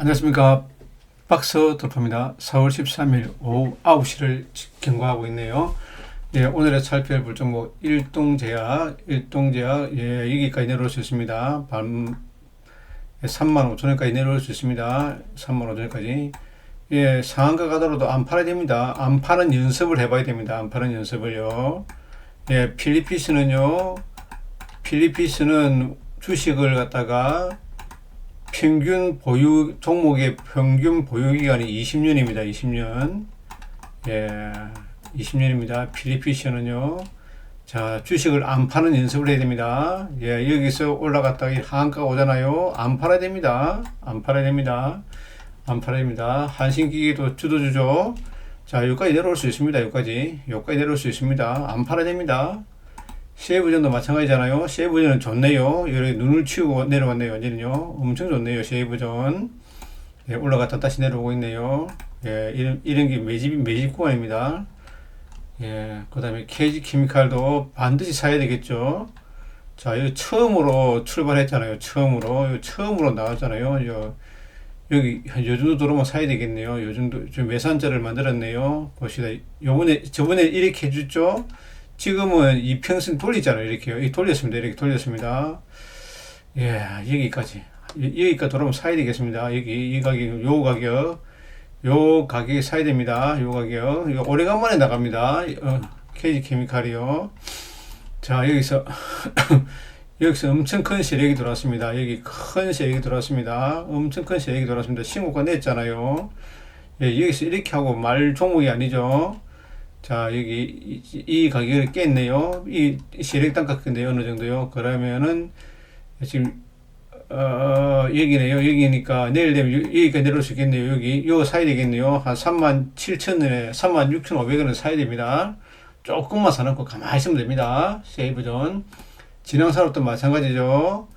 안녕하십니까. 박스 돌파입니다. 4월 13일 오후 9시를 경고하고 있네요. 예, 오늘의 살펴볼 종목 일동제약, 예, 여기까지 내려올 수 있습니다. 35,000원까지 내려올 수 있습니다. 35,000원까지. 예, 상한가 가더라도 안 팔아야 됩니다. 안 파는 연습을 해봐야 됩니다. 안 파는 연습을요. 예, 필리피스는 주식을 갖다가 평균 보유, 종목의 평균 보유 기간이 20년입니다. 20년. 예, 20년입니다. 필리피시는요. 자, 주식을 안 파는 연습을 해야 됩니다. 예, 여기서 올라갔다가 하한가가 오잖아요. 안 팔아야 됩니다. 안 팔아야 됩니다. 안 팔아야 됩니다. 한신기기도 주도주죠. 자, 여기까지 내려올 수 있습니다. 여기까지 내려올 수 있습니다. 안 팔아야 됩니다. 쉐이브전도 마찬가지잖아요. 쉐이브전은 좋네요. 여기 눈을 치우고 내려왔네요. 완전히요. 엄청 좋네요. 쉐이브전. 예, 올라갔다 다시 내려오고 있네요. 예, 이런 게 매집 구간입니다. 예, 그 다음에 KG 케미칼도 반드시 사야 되겠죠. 자, 이거 처음으로 출발했잖아요. 처음으로 나왔잖아요. 여기 요 정도 들어오면 사야 되겠네요. 요 정도 좀 매산자를 만들었네요. 봅시다. 저번에 이렇게 해줬죠. 지금은 이평선 돌리잖아요. 이렇게 돌렸습니다. 이렇게 돌렸습니다. 예, 여기까지 돌아오면 사야 되겠습니다. 이 가격, 요 가격에 사야 됩니다. 요 가격. 이거 오래간만에 나갑니다. KG 케미칼이요. 자, 여기서 엄청 큰 세력이 들어왔습니다. 여기 큰 세력이 들어왔습니다. 엄청 큰 세력이 들어왔습니다. 신고가 냈잖아요. 예, 여기서 이렇게 하고 말 종목이 아니죠. 자, 여기 이 가격을 깼네요. 이 세력 단가인데요. 어느 정도요? 그러면은 지금 여기네요. 여기니까 내일 되면 여기까지 내려올 수 있겠네요. 요거 사야 되겠네요. 한 37,000원에 36,500원을 사야 됩니다. 조금만 사놓고 가만히 있으면 됩니다. 세이브존. 진앙산업도 마찬가지죠.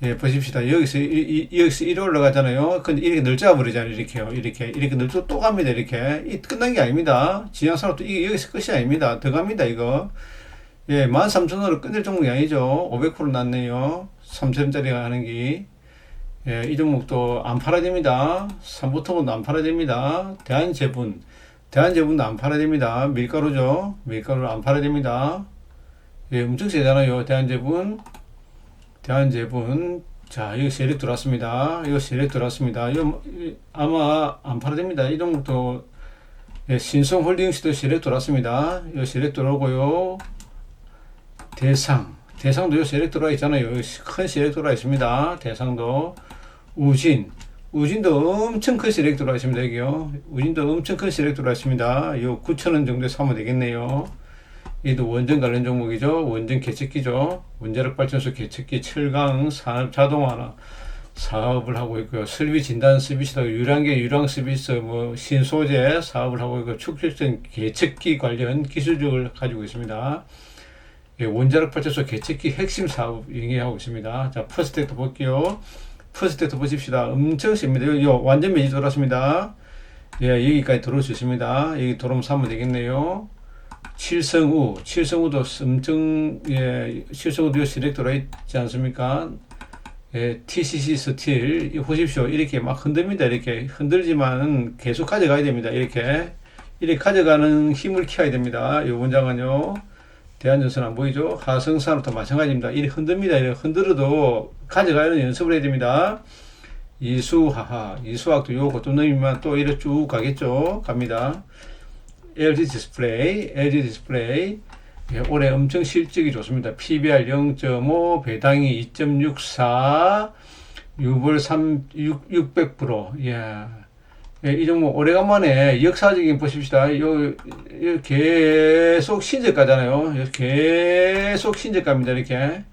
예, 보십시다. 여기서 이리 올라가잖아요. 근데 이렇게 늘짜 버리잖아요. 이렇게 늘짜 또 갑니다. 이렇게. 끝난 게 아닙니다. 진양산업도 이게 여기서 끝이 아닙니다. 더 갑니다, 이거. 예, 13,000원으로 끝낼 종목이 아니죠. 500% 났네요. 3,000원짜리가 하는 게. 예, 이 종목도 안 팔아야 됩니다. 삼보토본도 안 팔아야 됩니다. 대한제분도 안 팔아야 됩니다. 밀가루죠. 밀가루를 안 팔아야 됩니다. 예, 엄청 세잖아요. 대한제분. 자, 여기 세력 들어왔습니다. 이거 아마 안 팔아야 됩니다. 이 종목도, 예, 신성홀딩스도 세력 들어왔습니다. 이거 세력 들어오고요. 대상도 요 세력 들어와 있잖아요. 큰 세력 들어와 있습니다. 대상도. 우진도 엄청 큰 세력 들어와 있습니다. 여기요. 우진도 엄청 큰 세력 들어와 있습니다. 요 9,000원 정도에 사면 되겠네요. 얘도 원전 관련 종목이죠. 원전 개척기죠. 원자력 발전소 개척기, 철강, 산업 자동화 사업을 하고 있고요. 설비 진단 서비스도 유량 서비스, 신소재 사업을 하고 있고, 축적된 개척기 관련 기술력을 가지고 있습니다. 예, 원자력 발전소 개척기 핵심 사업 영위하고 있습니다. 자, 퍼스텍도 볼게요. 퍼스텍도 보십시다. 엄청 셉니다. 요 완전 매지 돌았습니다. 예, 여기까지 들어올 수 있습니다. 여기 들어오면 사면 되겠네요. 칠성우도 엄청, 예, 칠성우도 시렉 들어있지 않습니까? 예, TCC 스틸, 보십시오. 이렇게 막 흔듭니다. 이렇게 흔들지만 계속 가져가야 됩니다. 이렇게 가져가는 힘을 키워야 됩니다. 이 문장은요. 대한전선 안 보이죠? 하성산업도 마찬가지입니다. 이렇게 흔듭니다. 이렇게 흔들어도 가져가는 연습을 해야 됩니다. 이수학도 요거 또 넣으면 또 이렇게 쭉 가겠죠? 갑니다. LG 디스플레이, 예, 올해 엄청 실적이 좋습니다. PBR 0.5, 배당이 2.64, 유볼 600%. 예. 예, 이 종목 오래간만에 역사적인 보십시다. 요 계속 신저가잖아요. 계속 신저가입니다. 이렇게.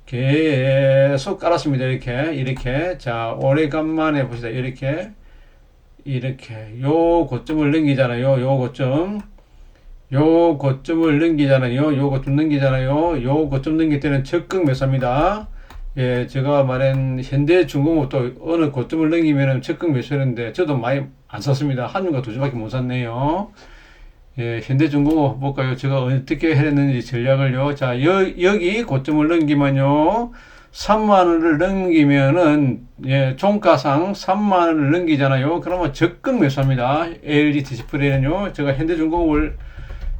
계속 깔았습니다. 이렇게. 자, 오래간만에 봅시다. 이렇게 요 고점을 넘기잖아요. 요 고점 넘길 때는 적극 매수입니다. 예, 제가 말한 현대중공업도 어느 고점을 넘기면 적극 매수했는데 저도 많이 안 샀습니다. 한 주가 두 주밖에 못 샀네요. 예, 현대중공업 볼까요? 제가 어떻게 했는지 전략을요. 자, 여기 고점을 넘기면요, 3만 원을 넘기면은 예, 종가상 3만 원을 넘기잖아요. 그러면 적극 매수합니다. LG 디스플레이는요. 제가 현대중공업을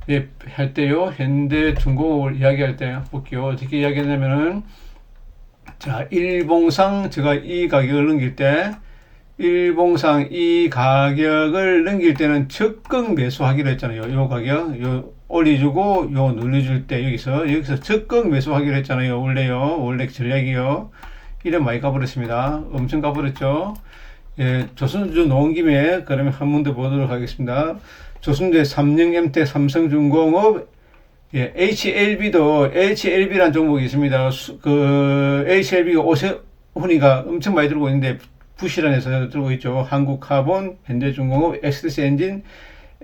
예, 할 때요. 현대중공업을 이야기할 때 볼게요. 어떻게 이야기하냐면은 자, 일봉상 제가 이 가격을 넘길 때 일봉상 이 가격을 넘길 때는 적극 매수하기로 했잖아요. 요 가격, 요 올려주고 요 눌러줄 때 여기서 적극 매수하기로 했잖아요. 원래 전략이요. 이래 많이 가버렸습니다. 엄청 가버렸죠. 예, 조선주 놓은 김에 그러면 한 번 더 보도록 하겠습니다. 조선주의 삼성MT 삼성중공업 예, HLB라는 종목이 있습니다. HLB가 오세훈이가 엄청 많이 들고 있는데 부실한에서 들고 있죠. 한국카본, 현대중공업, SDS엔진,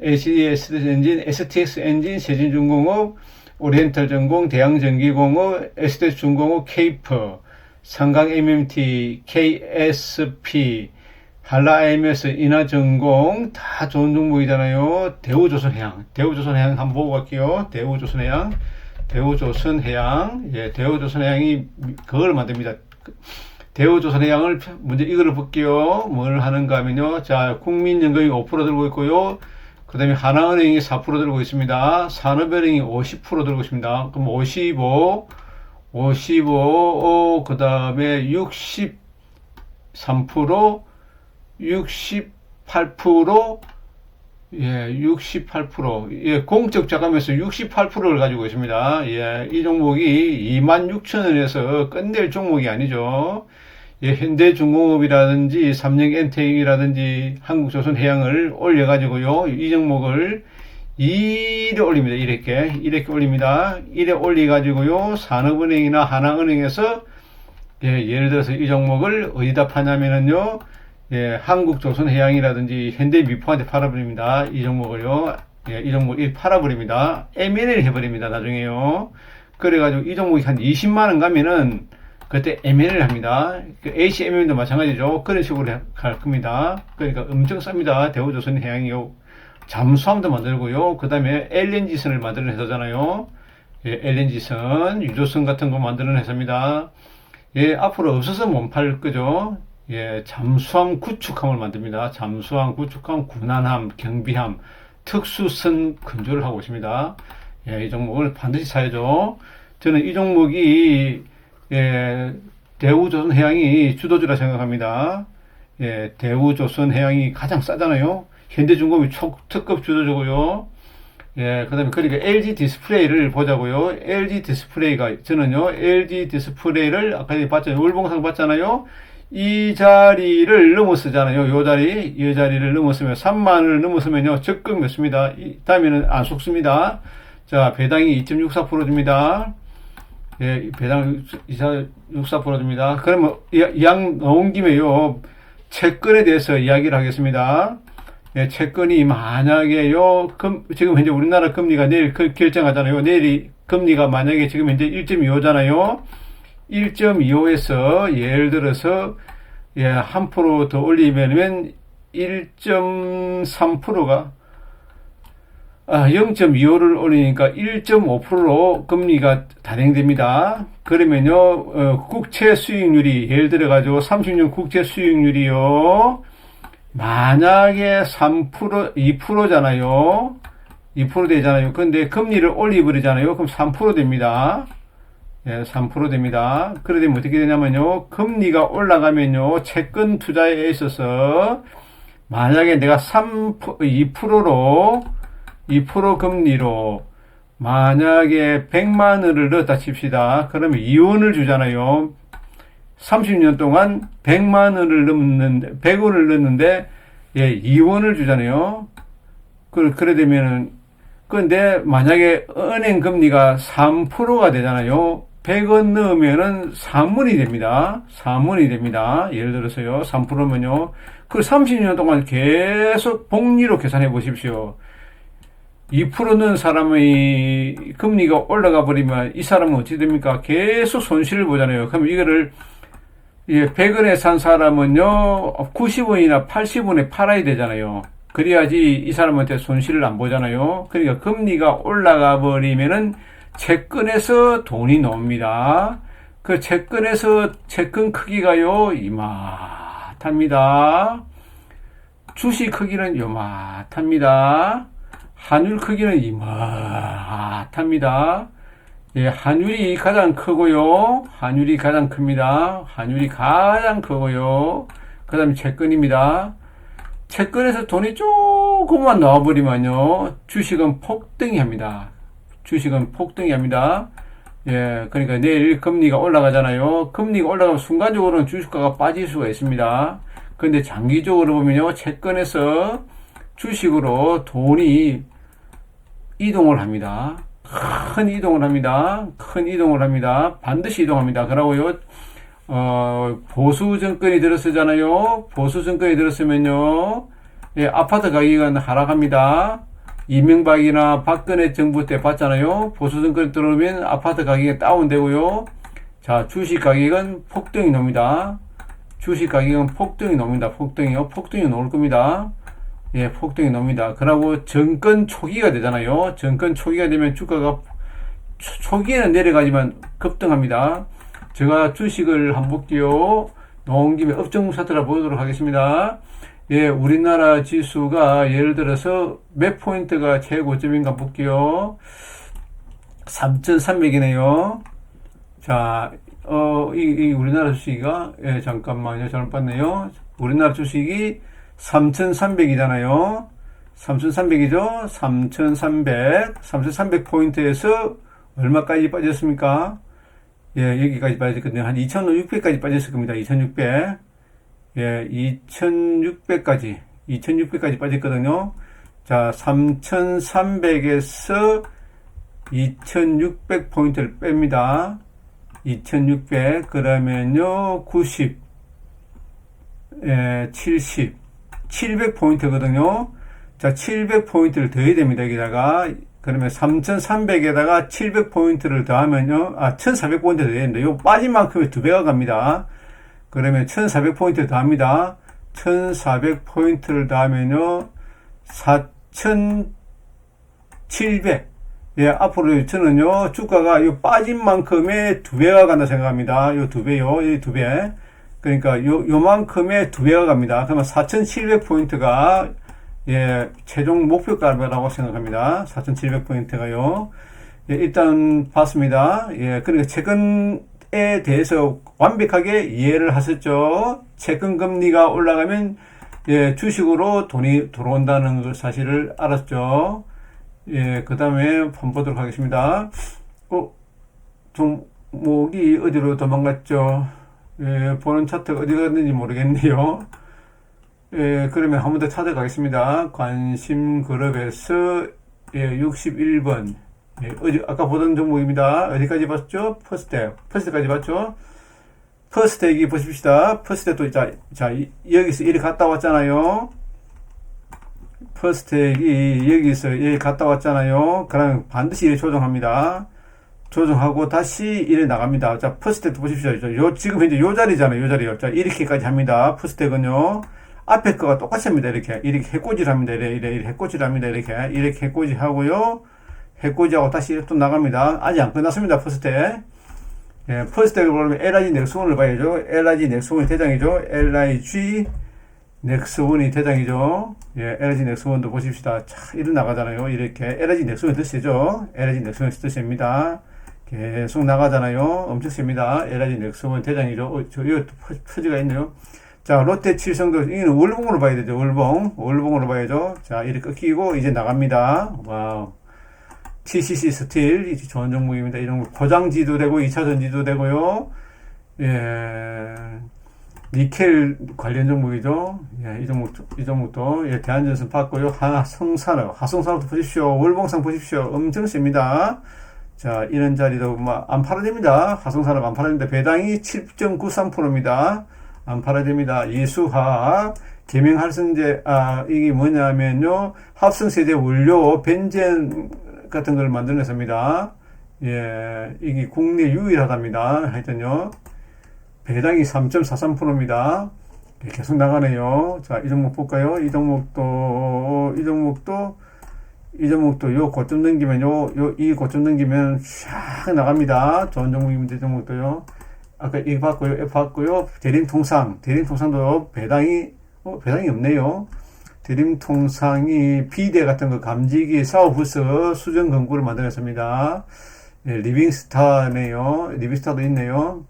HDS엔진, STS엔진, 세진중공업, 오리엔탈전공, 대양전기공업, SDS중공업, 케이퍼, 상강MMT, KSP, 한라IMS, 인하전공 다 좋은 종목이잖아요. 대우조선해양 한번 보고 갈게요. 대우조선해양, 예, 대우조선해양이 그걸 만듭니다. 대우조선해양을 먼저 이거를 볼게요. 뭘 하는가 하면요. 자, 국민연금이 5% 들고 있고요. 그 다음에 하나은행이 4% 들고 있습니다. 산업은행이 50% 들고 있습니다. 그럼 55, 그 다음에 63%, 68%, 예, 68%, 예, 공적 자금에서 68%를 가지고 있습니다. 예, 이 종목이 26,000원에서 끝낼 종목이 아니죠. 예, 현대중공업이라든지 삼성엔텍이라든지 한국조선해양을 올려가지고요, 이 종목을 2래 올립니다. 이렇게 올립니다. 1에 올려가지고요, 산업은행이나 하나은행에서 예, 예를 들어서 이 종목을 어디다 파냐면은요, 예, 한국조선해양이라든지 현대미포한테 팔아버립니다. 이 종목을요. 예, 이 종목 팔아버립니다. M&A를 해버립니다. 나중에요. 그래가지고 이 종목이 한 20만원 가면은 그때 M&A를 합니다. 그 HMM도 마찬가지죠. 그런 식으로 갈 겁니다. 그러니까 엄청 쌉니다. 대우조선해양이요. 잠수함도 만들고요. 그 다음에 LNG선을 만드는 회사잖아요. 예, LNG선, 유조선 같은 거 만드는 회사입니다. 예, 앞으로 없어서 못 팔 거죠. 예, 잠수함 구축함을 만듭니다. 잠수함 구축함, 군함함, 경비함, 특수선 건조를 하고 있습니다. 예, 이 종목을 반드시 사야죠. 저는 이 종목이 예, 대우조선해양이 주도주라 생각합니다. 예, 대우조선해양이 가장 싸잖아요. 현대중공업이 특급 주도주고요. 예, 그 다음에 그러니까 LG 디스플레이를 보자고요. LG 디스플레이가 저는요, LG 디스플레이를 아까 봤잖아요. 월봉상 봤잖아요. 이 자리를 넘었잖아요. 이 자리를 넘었으면 3만원을 넘었으면요, 적극 맺습니다. 다음에는 안 속습니다. 자, 배당이 2.64% 줍니다. 예, 배당 2.64% 줍니다. 그러면 양 나온 김에요, 채권에 대해서 이야기를 하겠습니다. 예, 채권이 만약에요, 지금 현재 우리나라 금리가 내일 결정하잖아요. 내일이 금리가 만약에 지금 현재 1.25잖아요. 1.25에서 예를 들어서 예, 1% 더 올리면 1.3%가 0.25를 올리니까 1.5%로 금리가 단행됩니다. 그러면요, 국채 수익률이 예를 들어 가지고 30년 국채 수익률이요, 만약에 3%, 2%잖아요. 2% 되잖아요. 근데 금리를 올려버리잖아요. 그럼 3% 됩니다. 예, 3% 됩니다. 그러다 보면 어떻게 되냐면요, 금리가 올라가면요, 채권 투자에 있어서 만약에 내가 2%로 2% 금리로 만약에 100만 원을 넣었다 칩시다. 그러면 2원을 주잖아요. 30년 동안 100만 원을 넣는데 100원을 넣는데 예, 2원을 주잖아요. 그래 되면은, 근데 만약에 은행 금리가 3%가 되잖아요. 100원 넣으면은 3원이 됩니다. 3원이 됩니다. 예를 들어서요, 3%면요. 그 30년 동안 계속 복리로 계산해 보십시오. 2% 넣은 사람의 금리가 올라가 버리면 이 사람은 어찌 됩니까? 계속 손실을 보잖아요. 그럼 이거를 예, 100원에 산 사람은요, 90원이나 80원에 팔아야 되잖아요. 그래야지 이 사람한테 손실을 안 보잖아요. 그러니까 금리가 올라가 버리면은 채권에서 돈이 나옵니다. 그 채권에서 채권 크기가요, 이마합니다. 주식 크기는 요마합니다. 환율 크기는 이마합니다. 예, 환율이 가장 크고요. 환율이 가장 큽니다. 환율이 가장 크고요. 그 다음에 채권입니다. 채권에서 돈이 조금만 나와버리면요, 주식은 폭등이 합니다. 주식은 폭등이 합니다. 예, 그러니까 내일 금리가 올라가잖아요. 금리가 올라가면 순간적으로는 주식가가 빠질 수가 있습니다. 근데 장기적으로 보면요, 채권에서 주식으로 돈이 이동을 합니다. 큰 이동을 합니다. 큰 이동을 합니다. 반드시 이동합니다. 그러고요, 보수 정권이 들었잖아요. 보수 정권이 들었으면요, 예, 아파트 가격은 하락합니다. 이명박이나 박근혜 정부 때 봤잖아요. 보수 정권이 들어오면 아파트 가격이 다운되고요. 자, 주식 가격은 폭등이 놉니다. 주식 가격은 폭등이 놉니다. 폭등이 나올 겁니다. 예, 폭등이 놉니다. 그러고 정권 초기가 되잖아요. 정권 초기가 되면 주가가 초기에는 내려가지만 급등합니다. 제가 주식을 한번 볼게요. 나온 김에 업종 차트를 보도록 하겠습니다. 예, 우리나라 지수가 예를 들어서 몇 포인트가 최고점인가 볼게요. 3,300이네요. 자, 이 우리나라 주식이가, 예, 잠깐만요. 잘못 봤네요. 우리나라 주식이 3,300이잖아요. 3,300이죠? 3,300 포인트에서 얼마까지 빠졌습니까? 예, 여기까지 빠졌거든요. 한 2,600까지 빠졌을 겁니다. 2,600. 예, 2,600까지 빠졌거든요. 자, 3,300에서 2,600 포인트를 뺍니다. 2,600, 그러면요, 90, 예, 70, 700 포인트거든요. 자, 700 포인트를 더해야 됩니다. 여기다가. 그러면 3,300에다가 700 포인트를 더하면요, 1,400 포인트 더해야 됩니다. 요 빠진 만큼의 2배가 갑니다. 그러면 1,400 포인트를 더합니다. 1,400 포인트를 더하면요, 4,700. 예, 앞으로 저는요, 주가가 요 빠진 만큼의 2배가 간다 생각합니다. 요 2배요, 요 2배. 그러니까 요만큼의 2배가 갑니다. 그러면 4,700 포인트가, 예, 최종 목표가라고 생각합니다. 4,700 포인트가요. 예, 일단 봤습니다. 예, 그러니까 채권에 대해서 완벽하게 이해를 하셨죠. 채권 금리가 올라가면, 예, 주식으로 돈이 들어온다는 그 사실을 알았죠. 예, 그 다음에 한번 보도록 하겠습니다. 종목이 어디로 도망갔죠? 예, 보는 차트가 어디 갔는지 모르겠네요. 예, 그러면 한 번 더 찾아가겠습니다. 관심 그룹에서, 예, 61번. 예, 아까 보던 종목입니다. 어디까지 봤죠? 퍼스트까지 봤죠? 퍼스트액이 보십시다. 퍼스트액도, 자, 여기서 이리 갔다 왔잖아요. 퍼스트액이 여기서 이리 갔다 왔잖아요. 그럼 반드시 이리 조정합니다. 조정하고 다시 이래 나갑니다. 자, 퍼스트액도 보십시오. 지금 현재 요 자리잖아요. 요 자리요. 자, 이렇게까지 합니다. 퍼스트액은요. 앞에 거가 똑같이 합니다. 이렇게 해꼬지를 합니다. 이렇게 해꼬지를 합니다. 이렇게 해꼬지 하고요. 해꼬지하고 다시 또 나갑니다. 아직 안 끝났습니다. 퍼스트액. 예, 퍼스트액을 보려면 LIG 넥스원을 봐야죠. LIG 넥스원이 대장이죠. LIG 넥스원이 대장이죠. 예, LIG 넥스원도 보십시다. 자, 이리 나가잖아요. 이렇게 LIG 넥스원이 더 세죠. LIG 넥스원이 더 셉니다. 계속 나가잖아요. 엄청 셉니다. LIG 넥스원 대장이죠. 여기 퍼지가 있네요. 자, 롯데 칠성도, 이거는 월봉으로 봐야 되죠. 월봉으로 봐야죠. 자, 이렇게 끊기고, 이제 나갑니다. 와우. TCC 스틸, 좋은 종목입니다. 이 종목, 포장지도 되고, 2차전지도 되고요. 예, 니켈 관련 종목이죠. 예, 이 종목도, 예, 대한전선 봤고요. 하성산업도 보십시오. 월봉상 보십시오. 엄청 셉니다. 자, 이런 자리도, 안 팔아야 됩니다. 하성산업 안 팔아야 됩니다. 배당이 7.93%입니다. 안 팔아야 됩니다. 이수화학, 계명활성제, 이게 뭐냐면요, 합성세제 원료, 벤젠 같은 걸 만들어냈습니다. 예, 이게 국내 유일하답니다. 하여튼요, 배당이 3.43%입니다. 계속 나가네요. 자, 이 종목 볼까요? 이 종목도 요 고점 넘기면, 이 고점 넘기면 샥 나갑니다. 좋은 종목입니다. 이 종목도요. 아까 이 봤고요, F 봤고요. 대림통상도 배당이 없네요. 대림통상이 비대 같은 거 감지기 사업부서 수정 건구를 만들었습니다. 예, 리빙스타네요. 리빙스타도 있네요.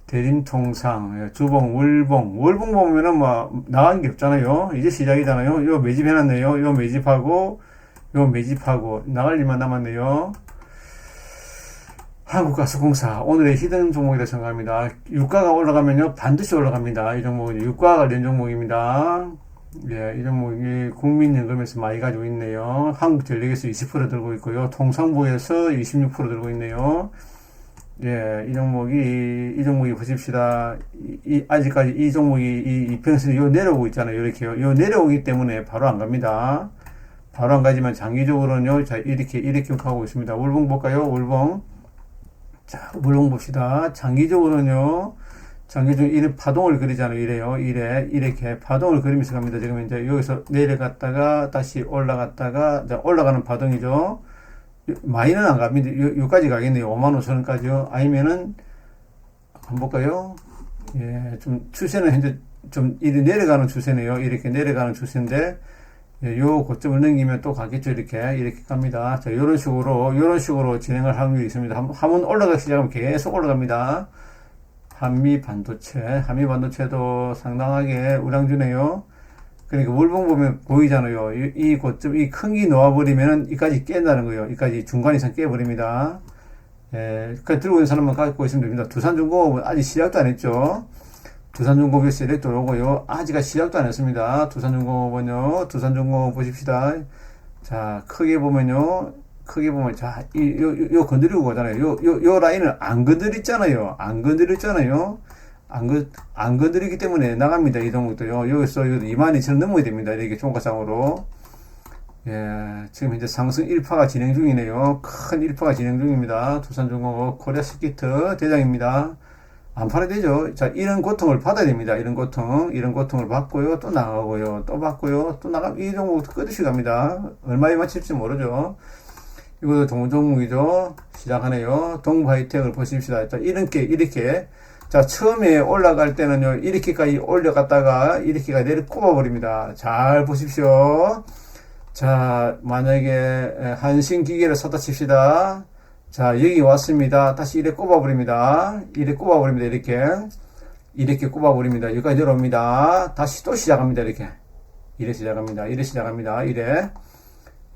대림통상, 예, 주봉, 월봉 보면은 뭐 나간 게 없잖아요. 이제 시작이잖아요. 요 매집해놨네요. 요 매집하고 나갈 일만 남았네요. 한국가스공사 오늘의 히든 종목이라 생각합니다. 유가가 올라가면요 반드시 올라갑니다. 이 종목은 유가 관련 종목입니다. 예, 이 종목이 국민연금에서 많이 가지고 있네요. 한국전력에서 20% 들고 있고요. 통상부에서 26% 들고 있네요. 예, 이 종목이 보십시다. 아직까지 이 종목이 이 이평선이 요 내려오고 있잖아요. 이렇게요. 요 내려오기 때문에 바로 안 갑니다. 바로 안 가지만 장기적으로는요. 자, 이렇게 가고 있습니다. 월봉 볼까요? 월봉. 자, 월봉 봅시다. 장기적으로는요. 이런 파동을 그리잖아요. 이렇게 파동을 그리면서 갑니다. 지금 이제 여기서 내려갔다가 다시 올라갔다가 올라가는 파동이죠. 많이는 안 갑니다. 여기까지 가겠네요. 55,000원까지요. 아니면은 한번 볼까요? 예, 좀 추세는 현재 좀 이리 내려가는 추세네요. 이렇게 내려가는 추세인데 예, 요 고점을 넘기면 또 가겠죠. 이렇게 갑니다. 자, 요런 식으로 진행을 할 확률이 있습니다. 한번 올라가기 시작하면 계속 올라갑니다. 한미 반도체도 상당하게 우량주네요. 그러니까 월봉 보면 보이잖아요. 이 고점, 이 큰 기 놓아버리면은 이까지 깬다는 거예요. 이까지 중간 이상 깨버립니다. 예, 그 들고 있는 사람만 갖고 있으면 됩니다. 두산중공업은 아직 시작도 안 했죠. 두산중공업이 세력도 오고요. 아직 시작도 안 했습니다. 두산중공업 보십시다. 자, 크게 보면, 자, 요 건드리고 가잖아요. 요 라인을 안 건드렸잖아요. 안 건드리기 때문에 나갑니다. 이 종목도요. 여기서 22,000원 넘어야 됩니다. 이렇게 종가상으로. 예, 지금 현재 상승 1파가 진행 중이네요. 큰 1파가 진행 중입니다. 두산중공업 코리아스키트 대장입니다. 안 팔아야 되죠. 자, 이런 고통을 받아야 됩니다. 이런 고통을 받고요. 또 나가고요. 또 받고요. 또 나가면 이 종목도 끝없이 갑니다. 얼마에 맞힐지 모르죠. 이것도 좋은 종목이죠. 시작하네요. 동부하이텍을 보십시다. 자, 이렇게. 자, 처음에 올라갈 때는요, 이렇게까지 올려갔다가, 이렇게가 내려 꼽아버립니다. 잘 보십시오. 자, 만약에, 한신기계를 샀다 칩시다. 자, 여기 왔습니다. 다시 이렇게 꼽아버립니다. 이렇게 꼽아버립니다. 여기까지 내려옵니다. 다시 또 시작합니다. 이래 시작합니다.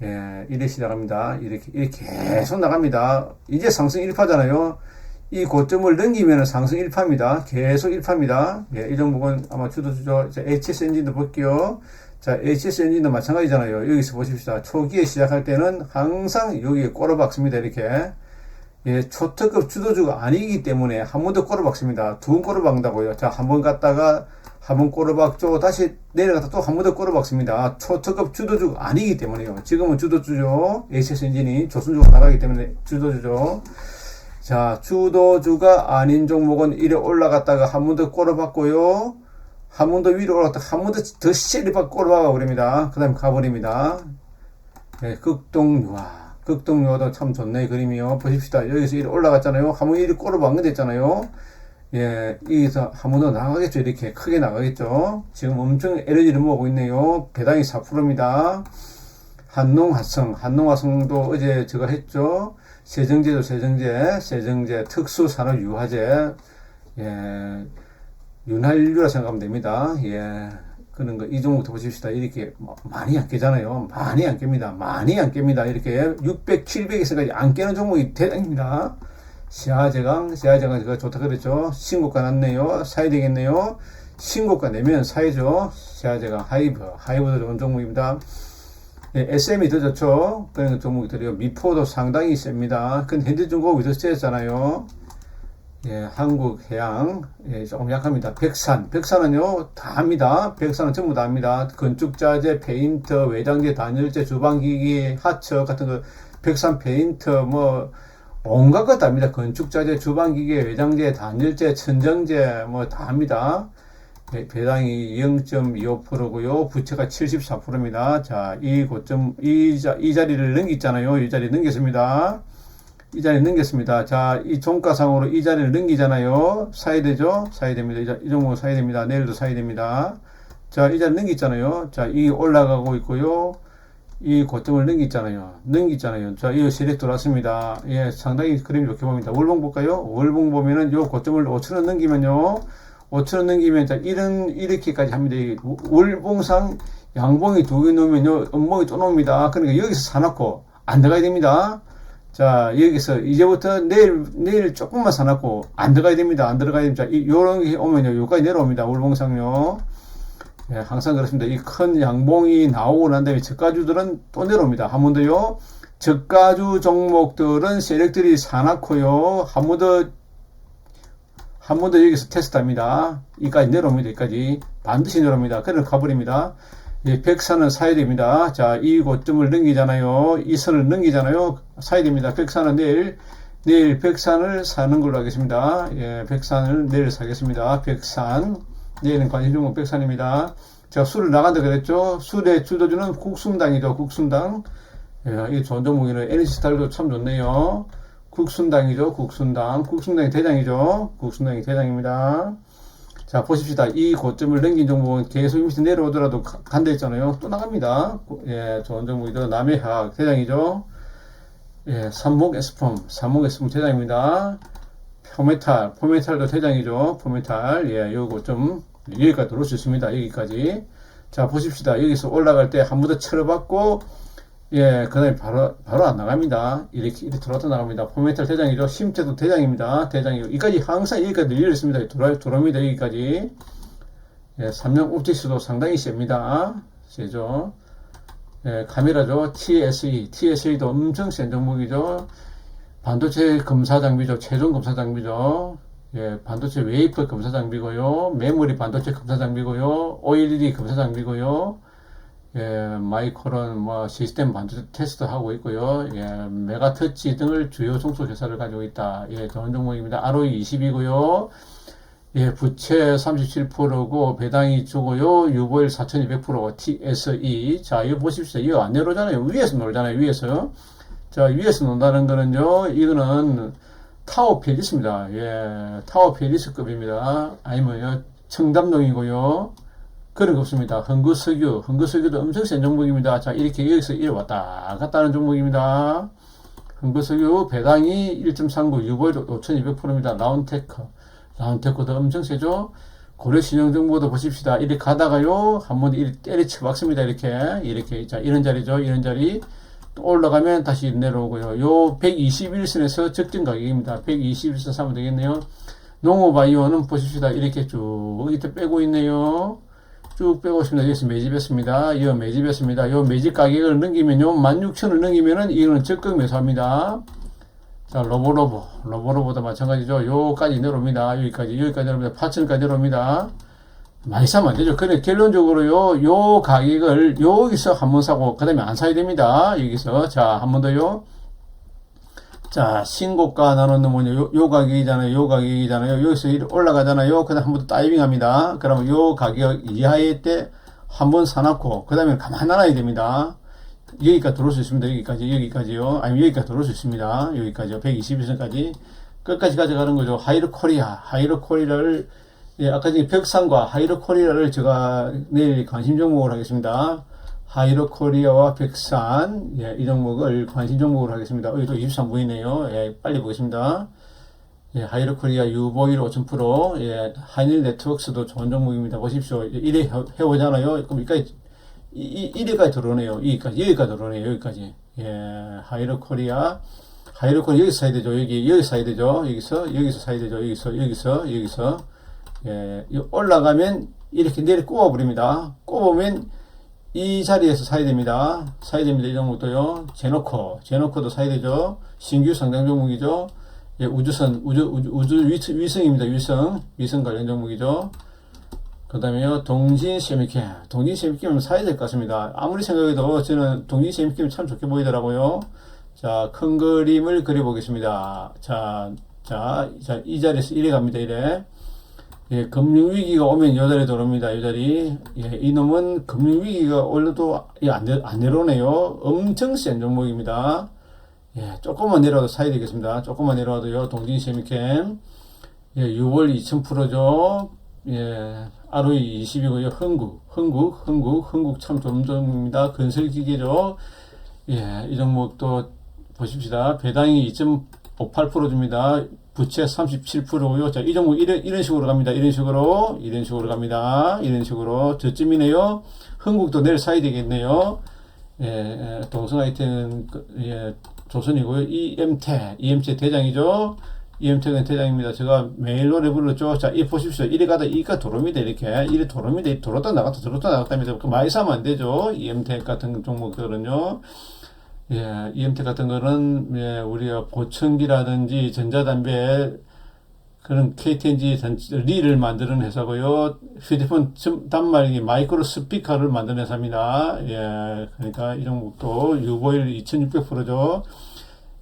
예, 이래 시작합니다. 이렇게 계속 나갑니다. 이제 상승 1파잖아요. 이 고점을 넘기면 상승 1파입니다. 계속 1파입니다. 예, 이 종목은 아마 주도주죠. 자, HS 엔진도 볼게요. 자, HS 엔진도 마찬가지잖아요. 여기서 보십시다. 초기에 시작할 때는 항상 여기에 꼬라박습니다. 이렇게. 예, 초특급 주도주가 아니기 때문에 한 번 더 꼬라박습니다. 두 번 꼬라박는다고요. 자, 한 번 갔다가 한 번 꼬라박죠. 다시 내려갔다 또 한 번 더 꼬라박습니다. 초특급 주도주가 아니기 때문에요. 지금은 주도주죠. HS 엔진이 조선주가 나가기 때문에 주도주죠. 자, 주도주가 아닌 종목은 이래 올라갔다가 한 번 더 꼬라박고요. 한 번 더 위로 올라갔다가 한 번 더 세리박 꼬라박아 버립니다. 그 다음에 가버립니다. 네, 극동유화도 참 좋네, 그림이요. 보십시다. 여기서 이래 올라갔잖아요. 한 번 이래 꼬라박는 데 있잖아요. 예, 여기서 한 번 더 나가겠죠. 이렇게 크게 나가겠죠. 지금 엄청 에너지를 모으고 있네요. 배당이 4%입니다. 한농화성도 어제 제가 했죠. 세정제도 세정제, 특수산업유화제, 예, 윤활유라 생각하면 됩니다. 예, 그런 거, 이 종목도 보십시다. 이렇게 많이 안 깨잖아요. 많이 안 깹니다. 이렇게 600, 700에서까지 안 깨는 종목이 대단입니다. 시아제강 제가 좋다 그랬죠. 신고가 났네요. 사야 되겠네요. 신고가 내면 사야죠. 시아제강 하이브도 좋은 종목입니다. 예, SM이 더 좋죠. 그런 종목들이요. 미포도 상당히 셉니다. 근데 현대중공업이 더 세잖아요. 예, 한국해양, 예, 조금 약합니다. 백산은요, 다 합니다. 백산은 전부 다 합니다. 건축자재, 페인트, 외장재, 단열재, 주방기기, 하청 같은 거, 백산 페인트, 온갖 것 다 합니다. 건축자재, 주방기기, 외장재, 단열재, 천정재, 다 합니다. 배당이 0.25%고요. 부채가 74%입니다. 자, 이 고점, 이 자리를 넘겼잖아요. 이 자리 넘겼습니다. 이 자리에 넘겼습니다. 자, 이 종가상으로 이 자리를 넘기잖아요. 사야 되죠? 사야 됩니다. 이 종목 사야 됩니다. 내일도 사야 됩니다. 자, 이 자리 넘겼잖아요. 자, 이 올라가고 있고요. 이 고점을 넘겼잖아요. 자, 이 세력 들어왔습니다. 예, 상당히 그림이 좋게 보입니다. 월봉 볼까요? 월봉 보면은 요 고점을 5,000원 넘기면요. 5,000원 넘기면, 자, 이렇게까지 합니다. 월봉상 양봉이 두 개 놓으면요. 음봉이 또 나옵니다. 그러니까 여기서 사놓고 안 들어가야 됩니다. 자, 여기서 이제부터 내일 조금만 사놓고 안 들어가야 됩니다. 안 들어가야 됩니다. 요런 게 오면요. 여기까지 내려옵니다. 월봉상요. 예, 항상 그렇습니다. 이 큰 양봉이 나오고 난 다음에 저가주들은 또 내려옵니다. 한 번 더요. 저가주 종목들은 세력들이 사놓고요. 한 번 더 여기서 테스트합니다. 이까지 내려옵니다. 여기까지 반드시 내려옵니다. 그래서 가버립니다. 예, 백산은 사야 됩니다. 자, 이 고점을 넘기잖아요. 이 선을 넘기잖아요. 사야 됩니다. 백산은 내일 백산을 사는 걸로 하겠습니다. 예, 백산을 내일 사겠습니다. 백산. 내일은 관심종목 백산입니다. 제가 술을 나간다 그랬죠. 술의 주도주는 국순당이죠. 국순당. 예, 이 좋은 종목이는 NC스타일도 참 좋네요. 국순당이죠. 국순당. 국순당이 대장이죠. 국순당이 대장입니다. 자, 보십시다. 이 고점을 넘긴 종목은 계속 밑에 내려오더라도 간다 했잖아요. 또 나갑니다. 예, 좋은 종목이죠. 남해학 대장이죠. 예, 삼목 S품 대장입니다. 포메탈도 대장이죠. 포메탈. 예, 요 고점 여기까지 들어올 수 있습니다. 여기까지. 자, 보십시다. 여기서 올라갈 때 한 번 더 쳐받고, 예, 그 다음에 바로 안 나갑니다. 이렇게 들어왔다 나갑니다. 포메탈 대장이죠. 심재도 대장입니다. 대장이고. 여기까지 항상 여기까지 열렸습니다. 들어옵니다. 여기까지. 예, 삼성 옵틱스도 상당히 셉니다. 세죠. 예, 카메라죠. TSE도 엄청 센 종목이죠. 반도체 검사 장비죠. 최종 검사 장비죠. 예, 반도체 웨이퍼 검사 장비고요. 메모리 반도체 검사 장비고요. OLED 검사 장비고요. 예, 마이크론 시스템 반도체 테스트 하고 있고요. 예, 메가터치 등을 주요 종속 회사를 가지고 있다. 예, 좋은 종목입니다. ROE 20이고요. 예, 부채 37%고 배당이 주고요. 유보율 4200% TSE. 자, 이거 보십시오. 이거 안 내려오잖아요. 위에서 놀잖아요. 위에서. 자, 위에서 논다는 거는요, 이거는 타워 펠리스입니다. 예, 타워 펠리스급입니다. 아니면요, 청담동이고요. 그런 거 없습니다. 흥구석유도 엄청 센 종목입니다. 자, 이렇게 여기서 이래 왔다 갔다 하는 종목입니다. 흥구석유 배당이 1.39, 유보율 5200%입니다. 라운테크도 엄청 세죠? 고려신용정보도 보십시다. 이렇게 가다가요, 한번 이렇게 때려쳐 박습니다. 이렇게. 자, 이런 자리죠. 이런 자리. 또 올라가면 다시 내려오고요. 요 121선에서 적정 가격입니다. 121선 사면 되겠네요. 농업바이오는 보십시다. 이렇게 쭉 이때 빼고 있네요. 쭉 빼고 있습니다. 여기서 매집했습니다. 이거 매집했습니다. 요 매집 가격을 넘기면요. 16,000을 넘기면은 이거는 적극 매수합니다. 자, 로보로보도 마찬가지죠. 요까지 내려옵니다. 여기까지 내려옵니다. 8,000까지 내려옵니다. 많이 사면 안 되죠. 근데 결론적으로요, 요 가격을 여기서 한번 사고, 그 다음에 안 사야 됩니다. 여기서. 자, 한 번 더요. 자, 신고가 나누는 뭐냐, 요 가격이잖아요. 여기서 올라가잖아요. 그 다음에 한 번 더 다이빙 합니다. 그러면 요 가격 이하의 때 한 번 사놓고, 그 다음에 가만 놔야 됩니다. 여기까지 들어올 수 있습니다. 여기까지요. 아니면 여기까지 들어올 수 있습니다. 여기까지요. 121선까지. 끝까지 가져가는 거죠. 하이로코리아를 예, 아까 전에 벽산과 하이로코리아를 제가 내일 관심 종목으로 하겠습니다. 하이로코리아와 벽산, 예, 이 종목을 관심 종목으로 하겠습니다. 여기도 23분이네요. 예, 빨리 보겠습니다. 예, 하이로코리아 유보율 5000%, 예, 한일 네트워크스도 좋은 종목입니다. 보십시오. 이래 해오잖아요. 그럼 이래까지 들어오네요. 여기까지 들어오네요. 예, 하이로코리아 여기서 사야 되죠. 여기서 사야 되죠. 여기서 사야 되죠. 여기서. 예, 올라가면 이렇게 내려 꼽아버립니다. 꼽으면 이 자리에서 사야 됩니다. 이 종목도요. 제노코도 사야 되죠. 신규 상장 종목이죠. 예, 위성입니다. 위성 관련 종목이죠. 그 다음에요, 동진세미캠은 사야 될 것 같습니다. 아무리 생각해도 저는 동진세미캠이 참 좋게 보이더라고요. 자, 큰 그림을 그려보겠습니다. 자, 이 자리에서 이래 갑니다. 예, 금융위기가 오면 요 자리에 들어옵니다. 요 자리. 예, 이놈은 금융위기가 올려도 안 내려오네요. 엄청 센 종목입니다. 예, 조금만 내려와도 사야 되겠습니다. 조금만 내려와도요. 동진 세미캠. 예, 6월 2000%죠. 예, ROE 20이고요. 흥국 참 좋은 종목입니다. 건설기계죠. 예, 이 종목도 보십시다. 배당이 2.58% 줍니다. 부채 37%고요. 자, 이 종목 이런 식으로 갑니다. 이런 식으로 갑니다. 이런 식으로 저쯤이네요. 흥국도 내일 사야 되겠네요. 예, 동성 아이템은 예, 조선이고요. EMT 대장이죠. EM택은 대장입니다. 제가 매일 노래 불렀죠. 자, 이 보십시오. 이래 가다 이가 도로입니다. 이렇게. 이래 도로입니다. 들었다 나갔다 하면서 그 많이 사면 안 되죠. EM택 같은 종목들은요. 예, EM택 같은 거는, 예, 우리가 보청기라든지 전자담배, 그런 KTNG 리를 만드는 회사고요. 휴대폰 단말기 마이크로 스피커를 만드는 회사입니다. 예, 그러니까 이 종목도 651 2600%죠.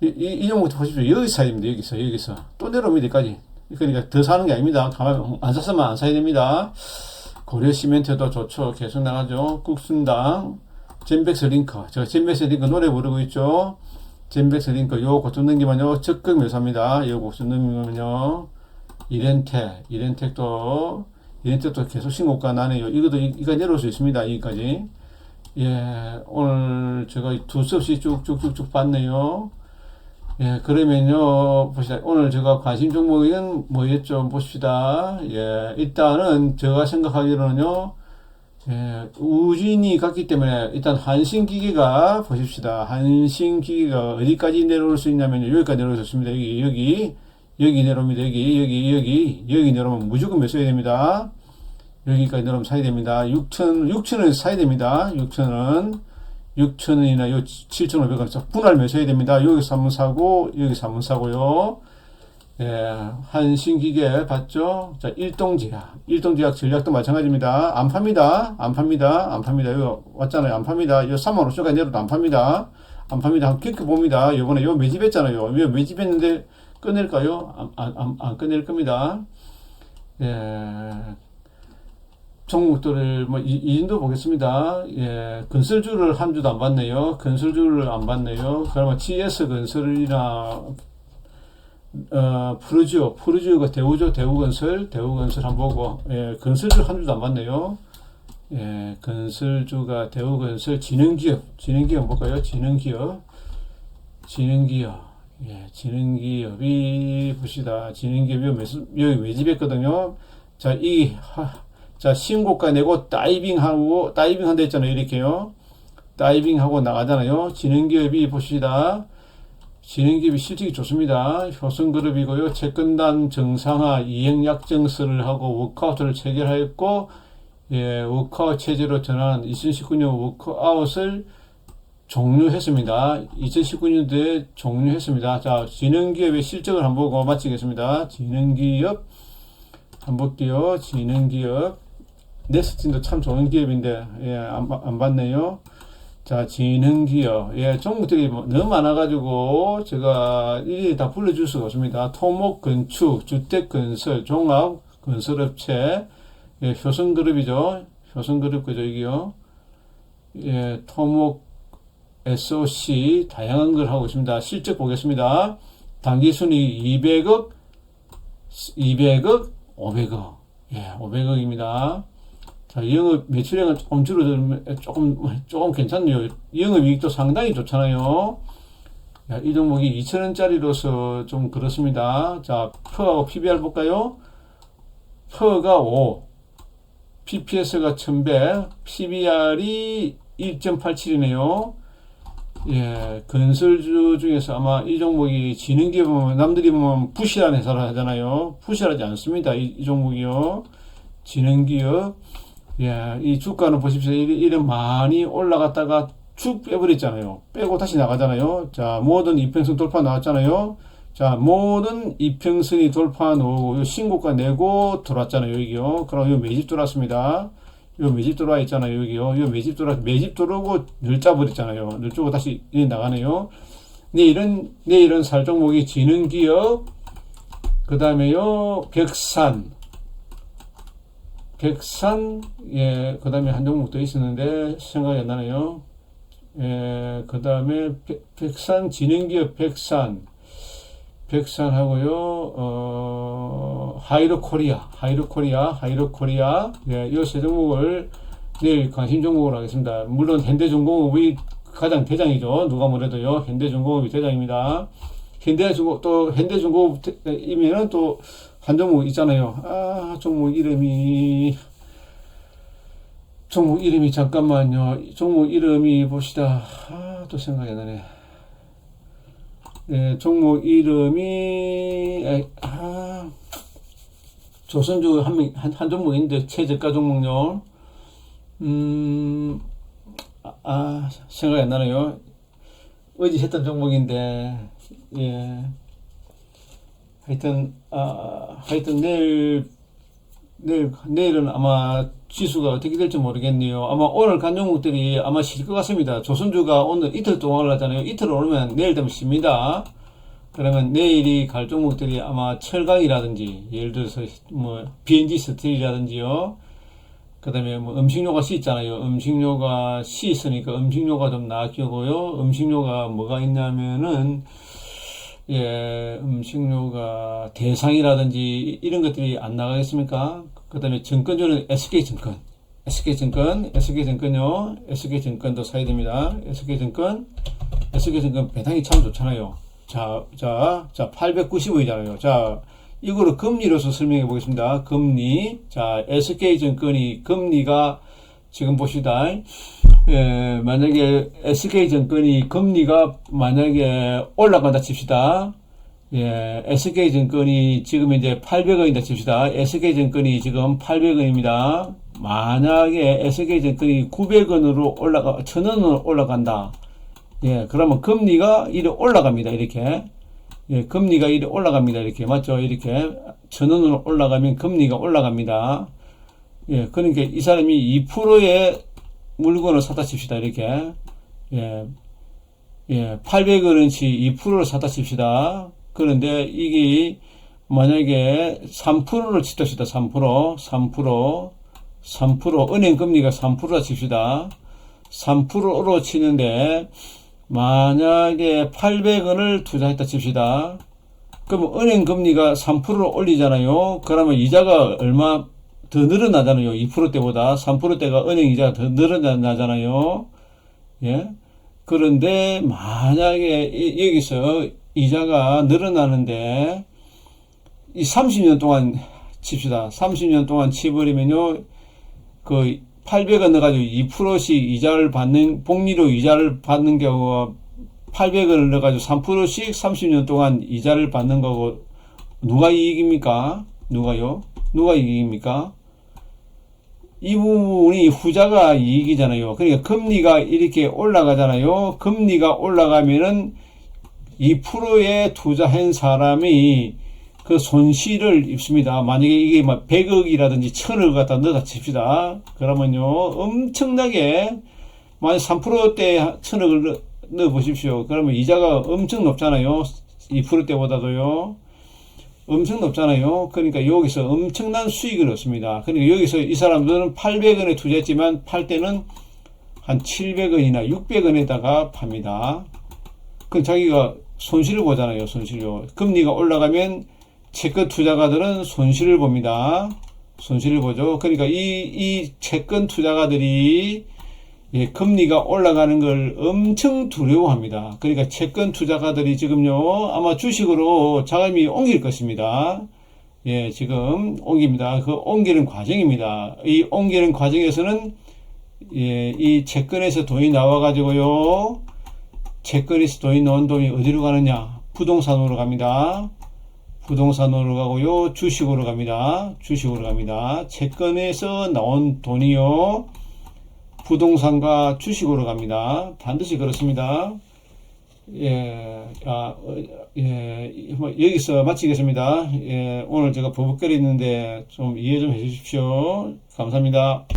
이 종목도 보십시오. 여기 사야 됩니다. 여기서. 또 내려옵니다. 여기까지. 그러니까 더 사는 게 아닙니다. 가만 안 샀으면 안 사야 됩니다. 고려 시멘트도 좋죠. 계속 나가죠. 국순당, 젠백스 링커. 제가 젠백스 링커 노래 부르고 있죠. 젠백스 링커. 요 고점 넘기면요. 적극 묘사입니다. 요 고점 넘기면요. 이렌텍도 계속 신고가 나네요. 이거 내려올 수 있습니다. 여기까지. 예, 오늘 제가 두 수 없이 쭉쭉쭉쭉 봤네요. 예, 그러면요, 보시다. 오늘 제가 관심 종목은 뭐였죠? 봅시다. 예, 일단은 제가 생각하기로는요, 예, 우진이 갔기 때문에 일단 한신기계가 보십시다. 한신기계가 어디까지 내려올 수 있냐면요, 여기까지 내려올 수 있습니다. 여기 내려옵니다. 여기 내려오면 무조건 몇 써야 됩니다. 여기까지 내려오면 사야 됩니다. 6천원 사야 됩니다. 6천원이나 요 7,500원 분할 매수해야 됩니다. 여기서 한번 사고 여기서 한번 사고요. 예, 한신기계 봤죠? 자, 일동제약 전략도 마찬가지입니다. 안 팝니다. 이거 왔잖아요. 안 팝니다. 이거 35,000원까지 내려도 안 팝니다. 한번 겪어봅니다. 요번에 요 매집했잖아요. 왜 매집했는데 꺼낼까요? 안 꺼낼 겁니다. 예. 종목들을 이 정도 보겠습니다. 예, 건설주를 한 주도 안 봤네요. 그러면 GS 건설이나 푸르지오가 대우건설 한번 보고, 예, 건설주 한 주도 안 봤네요. 예, 건설주가 대우건설, 진흥기업 볼까요? 예, 진흥기업이 봅시다. 진흥기업이 여기 매집했거든요. 자, 신고가 내고 다이빙한다 했잖아요. 이렇게요. 다이빙하고 나가잖아요. 진흥기업이 봅시다. 진흥기업이 실적이 좋습니다. 효성그룹이고요. 채권단 정상화 이행약정서를 하고 워크아웃을 체결하였고, 예, 워크아웃 체제로 전환 2019년 워크아웃을 종료했습니다. 2019년도에 종료했습니다. 자, 진흥기업의 실적을 한번 보고 마치겠습니다. 진흥기업 한번 볼게요. 진흥기업 넥스틴도 참 좋은 기업인데, 예, 안 봤네요. 자, 진흥기업. 예, 종목들이 너무 많아가지고, 제가 일일이 다 불러줄 수가 없습니다. 토목건축, 주택건설, 종합건설업체, 예, 효성그룹이죠. 그죠, 이게요. 예, 토목, SOC, 다양한 걸 하고 있습니다. 실적 보겠습니다. 당기순이 200억, 500억. 예, 500억입니다. 자, 영업 매출액은 조금 줄어들면 조금 괜찮네요. 영업이익도 상당히 좋잖아요. 야, 이 종목이 2,000원짜리로서 좀 그렇습니다. 자, PH하고 PBR 볼까요? PH가 5, PPS가 1100, PBR이 1.87이네요. 예, 건설주 중에서 아마 이 종목이 진흥기업 보면 남들이 보면 부실한 회사를 하잖아요. 부실하지 않습니다. 이 종목이요. 진흥기업. 예, 이 주가는 보십시오. 이런 많이 올라갔다가 쭉 빼버렸잖아요. 빼고 다시 나가잖아요. 자, 모든 이평선 돌파 나왔잖아요. 자, 모든 이평선이 돌파 나오고, 신고가 내고 들어왔잖아요. 여기요. 그럼 요 매집 들어왔습니다. 요 매집 들어와 있잖아요. 여기요. 매집 들어오고 늘짜버렸잖아요. 늘주고 다시 나가네요. 내일은 살 종목이 진흥기업, 그 다음에요, 백산, 예, 그 다음에 한 종목 더 있었는데, 생각이 안 나네요. 그 다음에 백산 진흥기업 백산하고요, 하이로코리아, 예, 이 세 종목을 내일 관심 종목으로 하겠습니다. 물론 현대중공업이 가장 대장이죠. 누가 뭐래도요. 현대중공업이 대장입니다. 현대중공업이면은 또 한 종목 있잖아요. 종목 이름이 잠깐만요. 종목 이름이 봅시다. 또 생각이 안 나네. 네, 종목 이름이 조선주 한 종목인데 최저가 종목요. 생각이 안 나네요. 어제 했던 종목인데, 예. 하여튼 내일은 아마 지수가 어떻게 될지 모르겠네요. 아마 오늘 간 종목들이 아마 실 것 같습니다. 조선주가 오늘 이틀 동안 올랐잖아요. 이틀 오르면 내일 되면 쉽니다. 그러면 내일이 갈 종목들이 아마 철강이라든지, 예를 들어서 뭐 BNG 스틸이라든지요. 그 다음에 뭐 음식료가 C 있잖아요. 음식료가 C 있으니까 음식료가 좀 나아지고요. 음식료가 뭐가 있냐면은, 예, 음식료가 대상이라든지 이런 것들이 안 나가겠습니까? 그 다음에 증권주는 SK증권요. SK증권도 사야 됩니다. SK증권 배당이 참 좋잖아요. 자, 890원이잖아요. 자, 이거를 금리로서 설명해 보겠습니다. 금리. 자, SK증권이 금리가 지금 봅시다. 만약에 SK증권이 금리가 만약에 올라간다 칩시다. 예, SK증권이 지금 이제 800원이다 칩시다. SK증권이 지금 800원입니다. 만약에 SK증권이 900원으로 1000원으로 올라간다. 예, 그러면 금리가 이렇게 올라갑니다. 이렇게. 예, 금리가 이렇게 올라갑니다. 이렇게. 맞죠? 이렇게. 1000원으로 올라가면 금리가 올라갑니다. 예, 그러니까 이 사람이 2%의 물건을 샀다 칩시다. 이렇게. 예, 800원어치 2%를 샀다 칩시다. 그런데 이게 만약에 3%를 칩시다. 3%. 은행 금리가 3%라 칩시다. 3%로 치는데 만약에 800원을 투자했다 칩시다. 그러면 은행 금리가 3%를 올리잖아요. 그러면 이자가 얼마 더 늘어나잖아요. 2%대보다 3%대가 은행 이자가 더 늘어나잖아요. 예. 그런데 만약에 여기서 이자가 늘어나는데 이 30년 동안 칩시다. 30년 동안 치버리면요. 그 800원 넣어가지고 2%씩 이자를 받는, 복리로 이자를 받는 경우가 800원을 넣어가지고 3%씩 30년 동안 이자를 받는 거고, 누가 이익입니까? 누가요? 누가 이익입니까? 이 부분이 후자가 이익이잖아요. 그러니까 금리가 이렇게 올라가잖아요. 금리가 올라가면은 2%에 투자한 사람이 그 손실을 입습니다. 만약에 이게 막 100억이라든지 1000억 갖다 넣어다 칩시다. 그러면요, 엄청나게, 만약 3%대 1000억을 넣어 보십시오. 그러면 이자가 엄청 높잖아요. 2%대보다도요. 엄청 높잖아요. 그러니까 여기서 엄청난 수익을 얻습니다. 그러니까 여기서 이 사람들은 800원에 투자했지만 팔 때는 한 700원이나 600원에다가 팝니다. 그럼 자기가 손실을 보잖아요. 손실요. 금리가 올라가면 채권 투자가들은 손실을 봅니다. 손실을 보죠. 그러니까 이 채권 투자가들이 금리가 올라가는 걸 엄청 두려워합니다. 그러니까 채권 투자가들이 지금요, 아마 주식으로 자금이 옮길 것입니다. 예, 지금 옮깁니다. 그 옮기는 과정입니다. 이 옮기는 과정에서는, 이 채권에서 돈이 나와가지고요, 채권에서 돈이 나온 돈이 어디로 가느냐? 부동산으로 갑니다. 부동산으로 가고요, 주식으로 갑니다. 채권에서 나온 돈이요, 부동산과 주식으로 갑니다. 반드시 그렇습니다. 여기서 마치겠습니다. 오늘 제가 버벅거리는데 좀 이해 좀 해주십시오. 감사합니다.